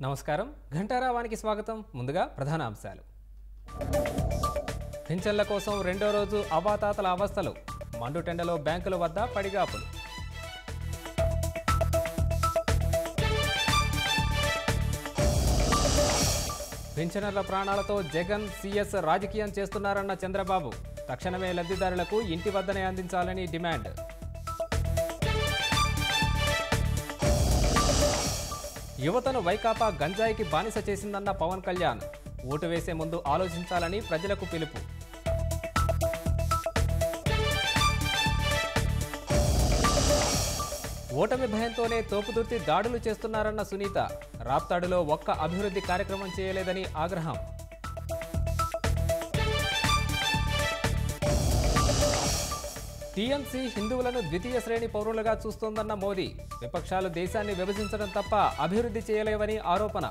నమస్కారం ఘంటారావానికి స్వాగతం ముందుగా ప్రధాన అంశాలు పింఛన్ల కోసం రెండో రోజు అవాతాతల అవస్థలు మండుటెండలో బ్యాంకుల వద్ద పడిగాపులు పింఛనర్ల ప్రాణాలతో జగన్ సీఎస్ రాజకీయం చేస్తున్నారన్న చంద్రబాబు తక్షణమే లబ్ధిదారులకు ఇంటి వద్దనే అందించాలని డిమాండ్ యువతను వైకాపా గంజాయికి బానిస చేసిందన్న పవన్ కళ్యాణ్ ఓటు వేసే ముందు ఆలోచించాలని ప్రజలకు పిలుపు ఓటమి భయంతోనే తోపుదుర్తి దాడులు చేస్తున్నారన్న సునీత రాప్తాడులో ఒక్క అభివృద్ధి కార్యక్రమం చేయలేదని ఆగ్రహం టీఎంసీ హిందువులను ద్వితీయ శ్రేణి పౌరులుగా చూస్తోందన్న మోదీ విపక్షాలు దేశాన్ని విభజించడం తప్ప అభివృద్ధి చేయలేవని ఆరోపణ